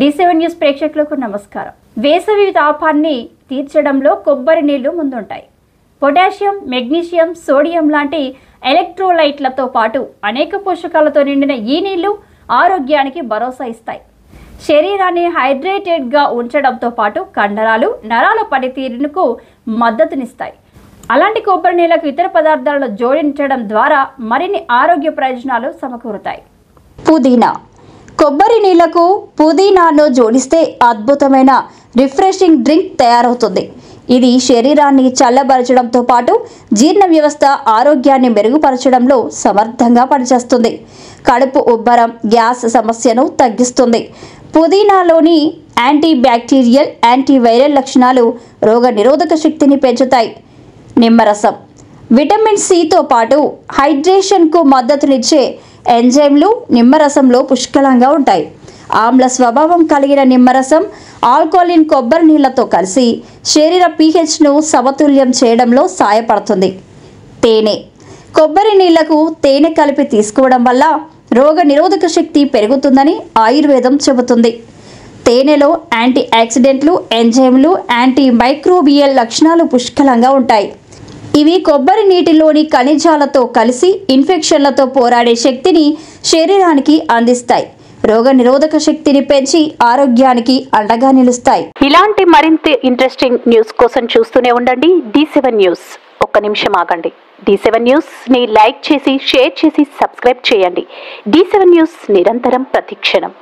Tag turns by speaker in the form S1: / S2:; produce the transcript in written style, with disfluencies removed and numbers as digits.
S1: D7 news ప్రేక్షకులకు నమస్కారం. వేసవి తాపాన్ని తీర్చడంలో కొబ్బరి నీళ్లు ముందుంటాయి. పొటాషియం, మెగ్నీషియం, సోడియం లాంటి ఎలక్ట్రోలైట్లతో పాటు అనేక పోషకాలతో నిండిన ఈ నీళ్లు ఆరోగ్యానికి భరోసా ఇస్తాయి. శరీరాన్ని హైడ్రేటెడ్గా ఉంచడంతో పాటు కండరాలు, నరాల పనితీరుకు మద్దతునిస్తాయి. అలాంటి కొబ్బరి నీళ్లకు ఇతర పదార్థాలను జోడించడం ద్వారా మరిన్ని ఆరోగ్య ప్రయోజనాలు సమకూరుతాయి. పుదీనా. కొబ్బరి నీళ్లకు పుదీనాను జోడిస్తే అద్భుతమైన రిఫ్రెషింగ్ డ్రింక్ తయారవుతుంది. ఇది శరీరాన్ని చల్లబరచడంతో పాటు జీర్ణ వ్యవస్థ ఆరోగ్యాన్ని మెరుగుపరచడంలో సమర్థంగా పనిచేస్తుంది. కడుపు ఉబ్బరం, గ్యాస్ సమస్యను తగ్గిస్తుంది. పుదీనాలోని యాంటీ బ్యాక్టీరియల్, యాంటీవైరల్ లక్షణాలు రోగ నిరోధక శక్తిని పెంచుతాయి. నిమ్మరసం. విటమిన్ సితో పాటు హైడ్రేషన్కు మద్దతునిచ్చే ఎంజైమ్లు నిమ్మరసంలో పుష్కలంగా ఉంటాయి. ఆమ్ల స్వభావం కలిగిన నిమ్మరసం ఆల్కలీన్ కొబ్బరి నీళ్లతో కలిసి శరీర pHను సమతుల్యం చేయడంలో సహాయపడుతుంది. తేనె. కొబ్బరి నీళ్లకు తేనె కలిపి తీసుకోవడం వల్ల రోగ నిరోధక శక్తి పెరుగుతుందని ఆయుర్వేదం చెబుతుంది. తేనెలో యాంటీ ఆక్సిడెంట్లు, ఎంజైమ్లు, యాంటీ మైక్రోబియల్ లక్షణాలు పుష్కలంగా ఉంటాయి. ఇవి కొబ్బరి నీటిలోని ఖనిజాలతో కలిసి ఇన్ఫెక్షన్లతో పోరాడే శక్తిని శరీరానికి అందిస్తాయి. రోగ నిరోధక శక్తిని పెంచి ఆరోగ్యానికి అండగా నిలుస్తాయి.
S2: ఇలాంటి మరింత ఇంట్రెస్టింగ్ న్యూస్ కోసం చూస్తూనే ఉండండి D7 న్యూస్. ఒక్క నిమిషం ఆగండి. D7 న్యూస్ ని లైక్ చేసి, షేర్ చేసి, సబ్స్క్రైబ్ చేయండి. D7 న్యూస్ నిరంతరం ప్రతిక్షణం.